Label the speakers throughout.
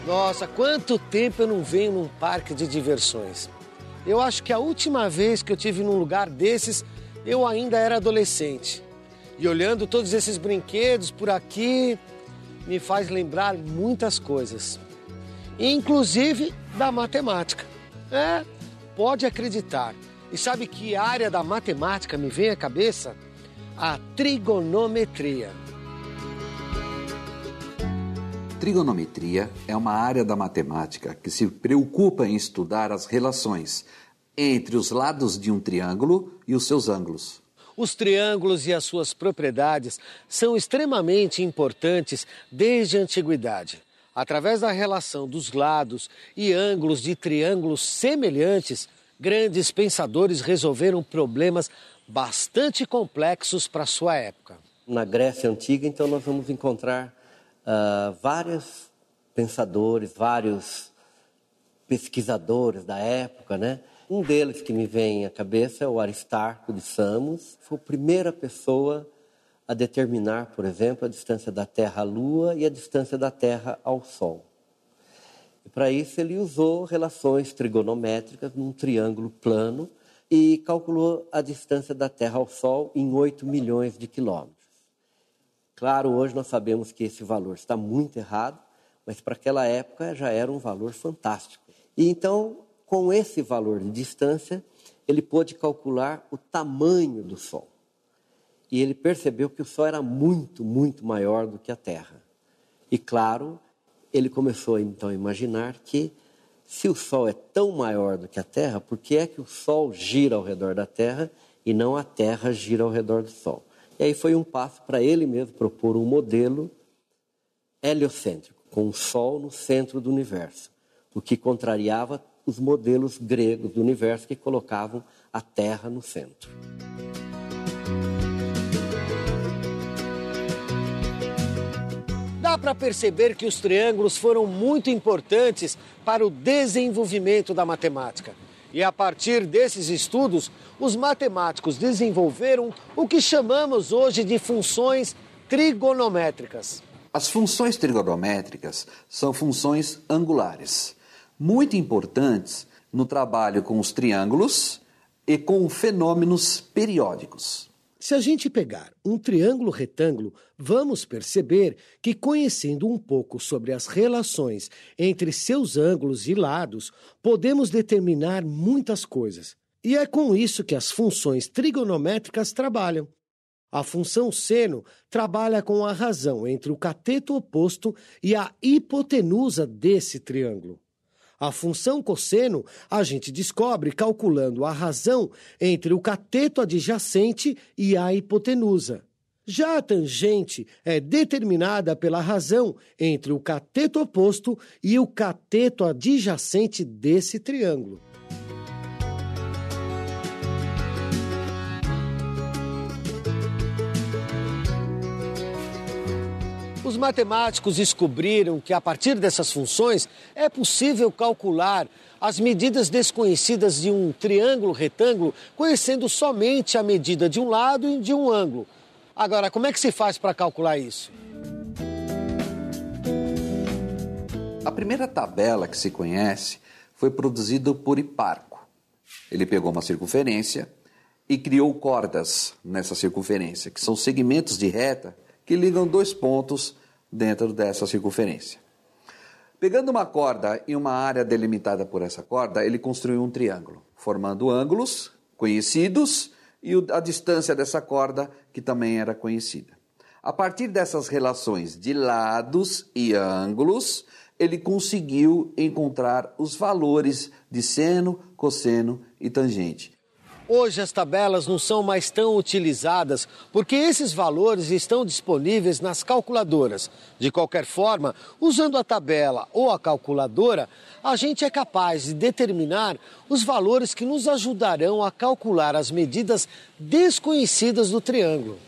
Speaker 1: Nossa, quanto tempo eu não venho num parque de diversões. Eu acho que a última vez que eu tive num lugar desses, eu ainda era adolescente. E olhando todos esses brinquedos por aqui, me faz lembrar muitas coisas. Inclusive da matemática. Pode acreditar. E sabe que área da matemática me vem à cabeça? A trigonometria.
Speaker 2: Trigonometria é uma área da matemática que se preocupa em estudar as relações entre os lados de um triângulo e os seus ângulos.
Speaker 1: Os triângulos e as suas propriedades são extremamente importantes desde a antiguidade. Através da relação dos lados e ângulos de triângulos semelhantes, grandes pensadores resolveram problemas bastante complexos para a sua época.
Speaker 3: Na Grécia Antiga, então, nós vamos encontrar vários pensadores, vários pesquisadores da época, né? Um deles que me vem à cabeça é o Aristarco de Samos. Foi a primeira pessoa a determinar, por exemplo, a distância da Terra à Lua e a distância da Terra ao Sol. E para isso ele usou relações trigonométricas num triângulo plano e calculou a distância da Terra ao Sol em 8 milhões de quilômetros. Claro, hoje nós sabemos que esse valor está muito errado, mas para aquela época já era um valor fantástico. E então, com esse valor de distância, ele pôde calcular o tamanho do Sol. E ele percebeu que o Sol era muito, muito maior do que a Terra. E claro, ele começou então a imaginar que se o Sol é tão maior do que a Terra, por que é que o Sol gira ao redor da Terra e não a Terra gira ao redor do Sol? E aí foi um passo para ele mesmo propor um modelo heliocêntrico, com o Sol no centro do universo, o que contrariava os modelos gregos do universo que colocavam a Terra no centro.
Speaker 1: Dá para perceber que os triângulos foram muito importantes para o desenvolvimento da matemática. E a partir desses estudos, os matemáticos desenvolveram o que chamamos hoje de funções trigonométricas.
Speaker 2: As funções trigonométricas são funções angulares, muito importantes no trabalho com os triângulos e com fenômenos periódicos.
Speaker 1: Se a gente pegar um triângulo retângulo, vamos perceber que, conhecendo um pouco sobre as relações entre seus ângulos e lados, podemos determinar muitas coisas. E é com isso que as funções trigonométricas trabalham. A função seno trabalha com a razão entre o cateto oposto e a hipotenusa desse triângulo. A função cosseno a gente descobre calculando a razão entre o cateto adjacente e a hipotenusa. Já a tangente é determinada pela razão entre o cateto oposto e o cateto adjacente desse triângulo. Os matemáticos descobriram que, a partir dessas funções, é possível calcular as medidas desconhecidas de um triângulo retângulo, conhecendo somente a medida de um lado e de um ângulo. Agora, como é que se faz para calcular isso?
Speaker 2: A primeira tabela que se conhece foi produzida por Hiparco. Ele pegou uma circunferência e criou cordas nessa circunferência, que são segmentos de reta que ligam dois pontos dentro dessa circunferência. Pegando uma corda e uma área delimitada por essa corda, ele construiu um triângulo, formando ângulos conhecidos e a distância dessa corda, que também era conhecida. A partir dessas relações de lados e ângulos, ele conseguiu encontrar os valores de seno, cosseno e tangente.
Speaker 1: Hoje as tabelas não são mais tão utilizadas porque esses valores estão disponíveis nas calculadoras. De qualquer forma, usando a tabela ou a calculadora, a gente é capaz de determinar os valores que nos ajudarão a calcular as medidas desconhecidas do triângulo.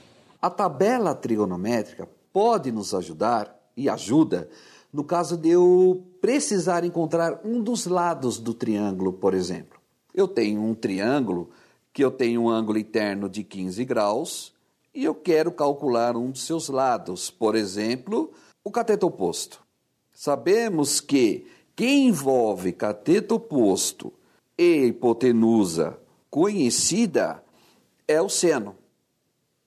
Speaker 2: A tabela trigonométrica pode nos ajudar, e ajuda, no caso de eu precisar encontrar um dos lados do triângulo, por exemplo. Eu tenho um triângulo que eu tenho um ângulo interno de 15 graus e eu quero calcular um dos seus lados, por exemplo, o cateto oposto. Sabemos que envolve cateto oposto e hipotenusa conhecida é o seno.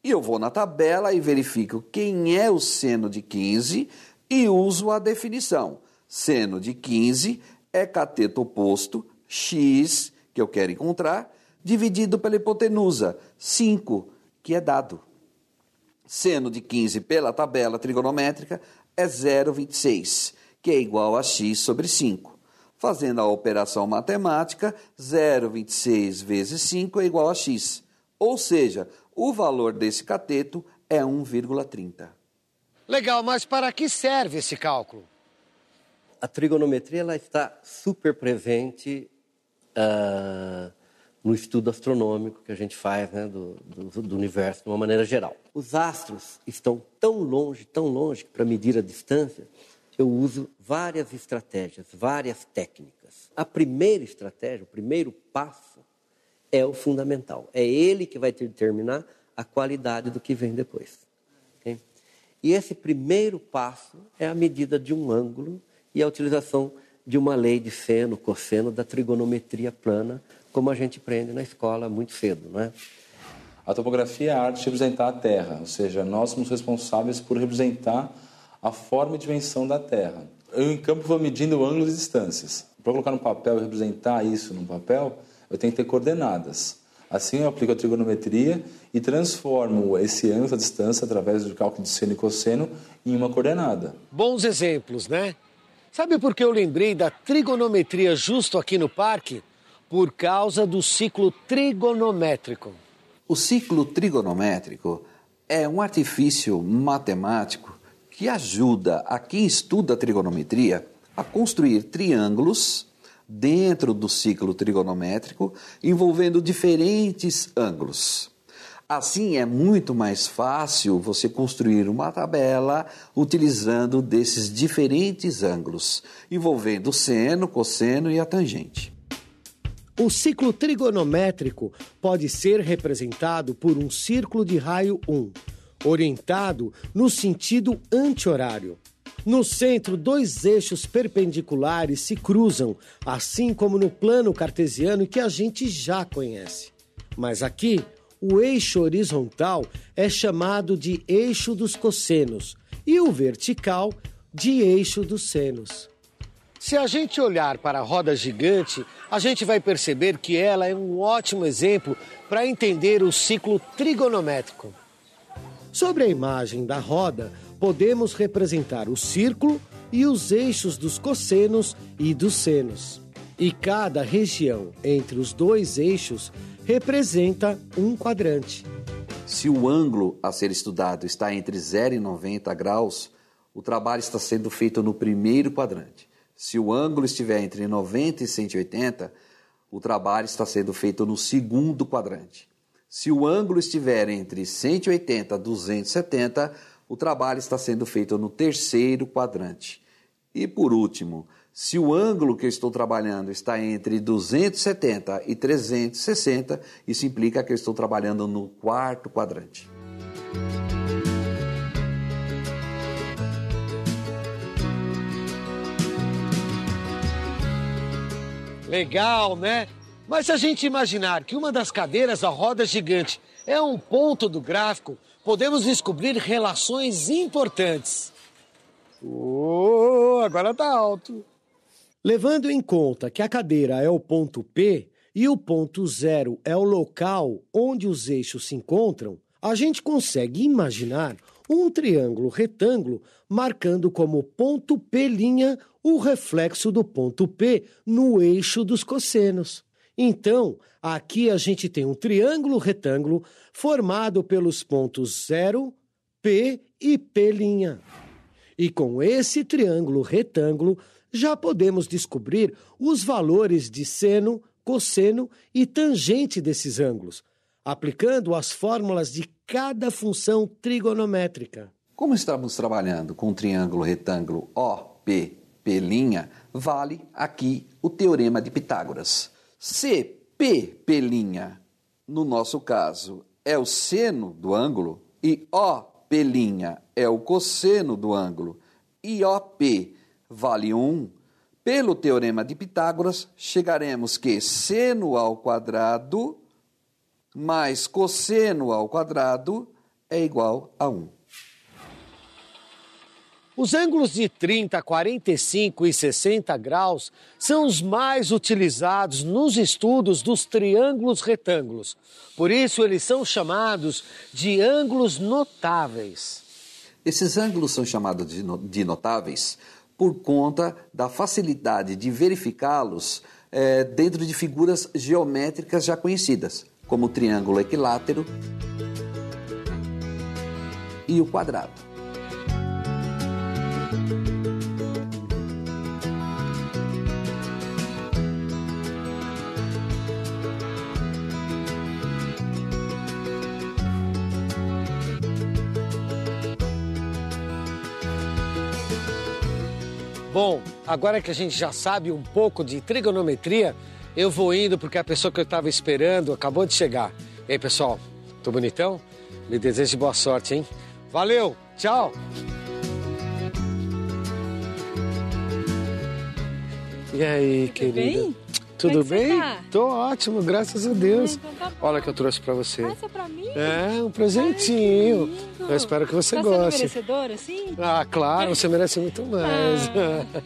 Speaker 2: E eu vou na tabela e verifico quem é o seno de 15 e uso a definição. Seno de 15 é cateto oposto, x, que eu quero encontrar, dividido pela hipotenusa, 5, que é dado. Seno de 15 pela tabela trigonométrica é 0,26, que é igual a x sobre 5. Fazendo a operação matemática, 0,26 vezes 5 é igual a x. Ou seja, o valor desse cateto é 1,30.
Speaker 1: Legal, mas para que serve esse cálculo?
Speaker 3: A trigonometria ela está super presente no estudo astronômico que a gente faz, né, do universo de uma maneira geral. Os astros estão tão longe, que para medir a distância, eu uso várias estratégias, várias técnicas. A primeira estratégia, o primeiro passo, é o fundamental. É ele que vai determinar a qualidade do que vem depois. Okay? E esse primeiro passo é a medida de um ângulo e a utilização de uma lei de seno, cosseno, da trigonometria plana, como a gente aprende na escola muito cedo, não é?
Speaker 4: A topografia é a arte de representar a Terra, ou seja, nós somos responsáveis por representar a forma e dimensão da Terra. Eu, em campo, vou medindo ângulos e distâncias. Para colocar no papel e representar isso no papel, eu tenho que ter coordenadas. Assim, eu aplico a trigonometria e transformo esse ângulo, a distância, através do cálculo de seno e cosseno, em uma coordenada.
Speaker 1: Bons exemplos, né? Sabe por que eu lembrei da trigonometria justo aqui no parque? Por causa do ciclo trigonométrico.
Speaker 2: O ciclo trigonométrico é um artifício matemático que ajuda a quem estuda trigonometria a construir triângulos dentro do ciclo trigonométrico envolvendo diferentes ângulos. Assim, é muito mais fácil você construir uma tabela utilizando desses diferentes ângulos, envolvendo seno, cosseno e a tangente.
Speaker 1: O ciclo trigonométrico pode ser representado por um círculo de raio 1, orientado no sentido anti-horário. No centro, dois eixos perpendiculares se cruzam, assim como no plano cartesiano que a gente já conhece. Mas aqui, o eixo horizontal é chamado de eixo dos cossenos e o vertical de eixo dos senos. Se a gente olhar para a roda gigante, a gente vai perceber que ela é um ótimo exemplo para entender o ciclo trigonométrico. Sobre a imagem da roda, podemos representar o círculo e os eixos dos cossenos e dos senos. E cada região entre os dois eixos representa um quadrante.
Speaker 2: Se o ângulo a ser estudado está entre 0 e 90 graus, o trabalho está sendo feito no primeiro quadrante. Se o ângulo estiver entre 90 e 180, o trabalho está sendo feito no segundo quadrante. Se o ângulo estiver entre 180 e 270, o trabalho está sendo feito no terceiro quadrante. E por último, se o ângulo que eu estou trabalhando está entre 270 e 360, isso implica que eu estou trabalhando no quarto quadrante.
Speaker 1: Legal, né? Mas se a gente imaginar que uma das cadeiras da roda gigante é um ponto do gráfico, podemos descobrir relações importantes. Agora tá alto. Levando em conta que a cadeira é o ponto P e o ponto 0 é o local onde os eixos se encontram, a gente consegue imaginar um triângulo retângulo marcando como ponto P' o reflexo do ponto P no eixo dos cossenos. Então, aqui a gente tem um triângulo retângulo formado pelos pontos 0, P e P'. E com esse triângulo retângulo, já podemos descobrir os valores de seno, cosseno e tangente desses ângulos, aplicando as fórmulas de cada função trigonométrica.
Speaker 2: Como estamos trabalhando com o triângulo retângulo OP, P', vale aqui o teorema de Pitágoras. Se P', no nosso caso, é o seno do ângulo e OP' é o cosseno do ângulo e OP vale 1, pelo teorema de Pitágoras, chegaremos que seno ao quadrado mais cosseno ao quadrado é igual a 1.
Speaker 1: Os ângulos de 30, 45 e 60 graus são os mais utilizados nos estudos dos triângulos retângulos. Por isso, eles são chamados de ângulos notáveis.
Speaker 2: Esses ângulos são chamados de notáveis por conta da facilidade de verificá-los dentro de figuras geométricas já conhecidas, como o triângulo equilátero e o quadrado.
Speaker 1: Bom, agora que a gente já sabe um pouco de trigonometria, eu vou indo porque a pessoa que eu estava esperando acabou de chegar. E aí, pessoal, tô bonitão? Me desejo boa sorte, hein? Valeu, tchau! E aí, querida?
Speaker 5: Bem?
Speaker 1: Tudo
Speaker 5: Como é que
Speaker 1: bem?
Speaker 5: você tá?
Speaker 1: Tô ótimo, graças a Deus.
Speaker 5: Então tá bom.
Speaker 1: Olha o que eu trouxe pra você.
Speaker 5: Ah, isso é pra mim?
Speaker 1: É, um presentinho.
Speaker 5: Ai, que lindo.
Speaker 1: Eu espero que você
Speaker 5: Tá
Speaker 1: goste.
Speaker 5: sendo merecedor, assim?
Speaker 1: Ah, claro, você merece muito mais.
Speaker 5: Ah.